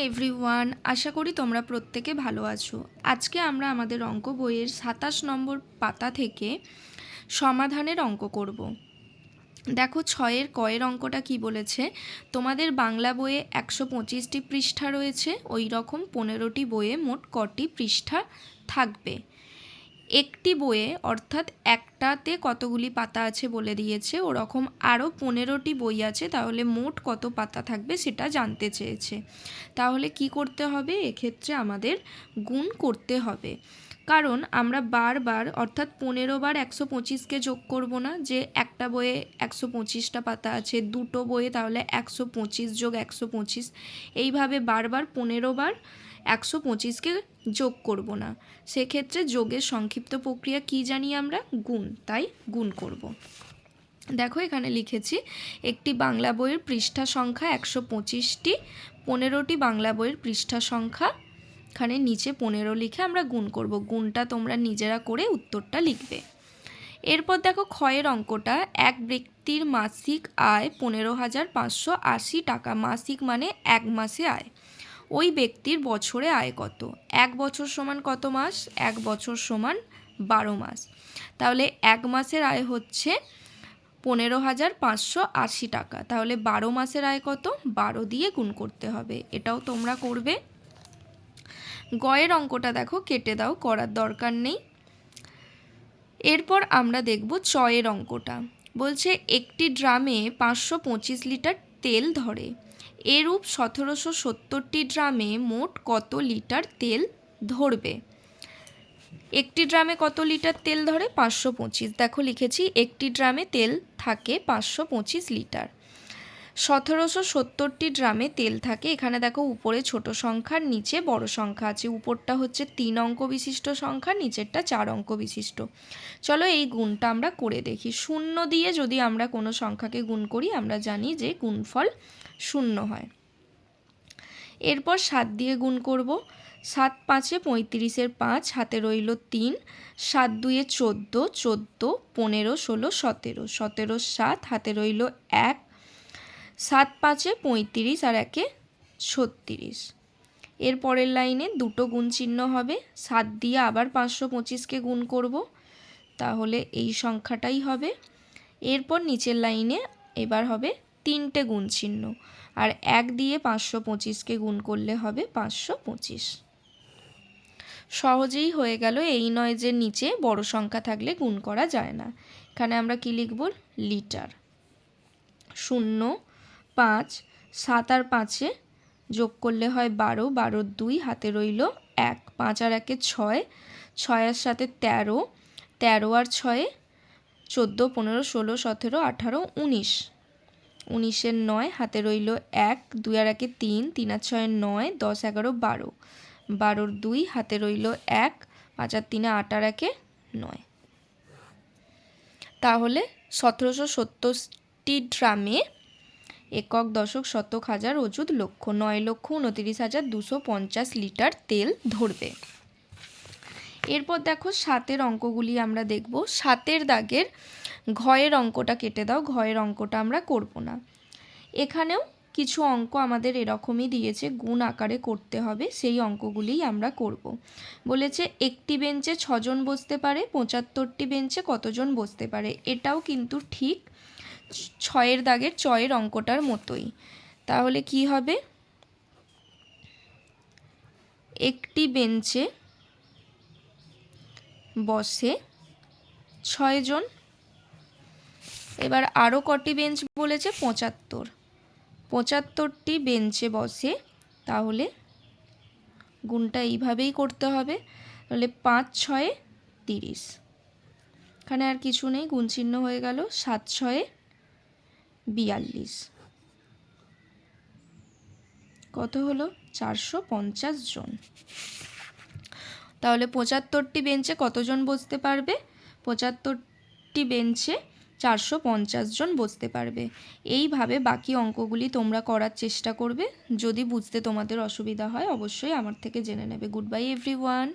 Everyone, আশা করি তোমরা প্রত্যেকে ভালো আছো। আজকে আমরা আমাদের অঙ্ক বইয়ের 27 নম্বর পাতা থেকে সমাধানের অঙ্ক করব। দেখো 6-এর কয়ের অঙ্কটা কি বলেছে, তোমাদের বাংলা বইয়ে 125টি পৃষ্ঠা রয়েছে, ওই রকম 15টি বইয়ে মোট কটি পৃষ্ঠা থাকবে। একটি বইয়ে অর্থাৎ একটাতে কতগুলি পাতা আছে বলে দিয়েছে, ওরকম আরও 15টি বই আছে, তাহলে মোট কত পাতা থাকবে সেটা জানতে চেয়েছে। তাহলে কি করতে হবে, এক্ষেত্রে আমাদের গুণ করতে হবে, কারণ আমরা বারবার অর্থাৎ 15 বার 125কে যোগ করব না, যে একটা বইয়ে 125টা পাতা আছে, দুটো বইয়ে তাহলে 125 যোগ 125, এইভাবে বারবার 15 বার 125কে যোগ করব না। সেক্ষেত্রে যোগের সংক্ষিপ্ত প্রক্রিয়া কি জানি আমরা, গুণ, তাই গুণ করব। দেখো এখানে লিখেছি একটি বাংলা বইয়ের পৃষ্ঠা সংখ্যা 125টি, 15টি বাংলা বইয়ের পৃষ্ঠা সংখ্যা, এখানে নিচে 15 লিখে আমরা গুণ করব। গুণটা তোমরা নিজেরা করে উত্তরটা লিখবে। এরপর দেখো ক্ষয়ের অঙ্কটা, এক ব্যক্তির মাসিক আয় 15,580 টাকা। মাসিক মানে এক মাসে আয়। ওই ব্যক্তির বছরে আয় কত? এক বছর সমান কত মাস? এক বছর সমান 12 মাস। তাহলে এক মাসের আয় হচ্ছে 15,580 টাকা। তাহলে 12 মাসের আয় কত? 12 দিয়ে গুণ করতে হবে। এটাও তোমরা করবে। গয়ের অঙ্কটা দেখো কেটে দাও, করার দরকার নেই। এরপর আমরা দেখব চয়ের অঙ্কটা। বলছে একটি ড্রামে 525 লিটার তেল ধরে। এরূপ 1770টি ড্রামে মোট কত লিটার তেল ধরবে? একটি ড্রামে কত লিটার তেল ধরে? 525। দেখো লিখেছি একটি ড্রামে তেল থাকে 525 লিটার। 1770টি ড্রামে তেল থাকে। এখানে দেখো উপরে ছোট সংখ্যার নিচে বড় সংখ্যা আছে। উপরটা হচ্ছে 3 অঙ্ক বিশিষ্ট সংখ্যা, নিচেরটা 4 অঙ্ক বিশিষ্ট। চলো এই গুণটা আমরা করে দেখি। 0 দিয়ে যদি আমরা কোনো সংখ্যাকে গুণ করি, আমরা জানি যে গুণফল 0 হয়। এরপর 7 দিয়ে গুণ করব। 7 5-এ 35-এর 5, হাতে রইল 3। 7 2-এ 14, 14 15 16 17, 17 7, হাতে রইল 1। 7 5-এ 35 আর 1-এ 36। এর পরের লাইনে দুটো গুণ চিহ্ন হবে। 7 দিয়ে আবার 525কে গুণ করব, তাহলে এই সংখ্যাটাই হবে। এরপর নিচের লাইনে এবার হবে 3টে গুণ চিহ্ন, আর 1 দিয়ে 525কে গুণ করলে হবে 525। সহজেই হয়ে গেল। এই নয় যে নিচে বড় সংখ্যা থাকলে গুণ করা যায় না। এখানে আমরা কি লিখব? লিটার। 0 5 7 আর 5-এ যোগ করলে হয় 12, 12 2, হাতে রইল 1। 5 আর 1-এ 6, 6 আর 7-এ 13, 13 আর 6-এ 14 15 16 17 18 19, 19-এর 9, হাতে রইল 1। 2 আর 1-এ 3, 3 আর 6-এ 9, 10 11 12, 12-র 2, হাতে রইল 1। 5 আর 3-এ 8 আর 1-এ 9। তাহলে 1770টি ড্রামে একক দশক শতক হাজার অযুত লক্ষ 9,29,250 লিটার তেল ধরবে। এরপর দেখো 7-এর অঙ্কগুলি আমরা দেখব। 7-এর দাগের ঘয়ের অঙ্কটা কেটে দাও। ঘয়ের অঙ্কটা আমরা করব না। এখানেও কিছু অঙ্ক আমাদের এরকমই দিয়েছে, গুণ আকারে করতে হবে, সেই অঙ্কগুলিই আমরা করব। বলেছে একটি বেঞ্চে 6 জন বসতে পারে, 75টি বেঞ্চে কতজন বসতে পারে? এটাও কিন্তু ঠিক 6-এর দাগের চয়ের অঙ্কটার মতোই। তাহলে কি হবে? একটি বেঞ্চে বসে 6 জন। এবার আরও কটি বেঞ্চ বলেছে? 75। 75টি বেঞ্চে বসে, তাহলে গুণটা এইভাবেই করতে হবে। তাহলে 5 6-এ 30। এখানে আর কিছু নেই, গুণ চিহ্ন হয়ে গেল। 7 6-এ 42। কত হলো? 450 জন। তাহলে 75টি বেঞ্চে কতজন বসতে পারবে? 75টি বেঞ্চে 450 জন বসতে পারবে। এইভাবে বাকি অঙ্কগুলি তোমরা করার চেষ্টা করবে। যদি বুঝতে তোমাদের অসুবিধা হয় অবশ্যই আমার থেকে জেনে নেবে। Good bye everyone.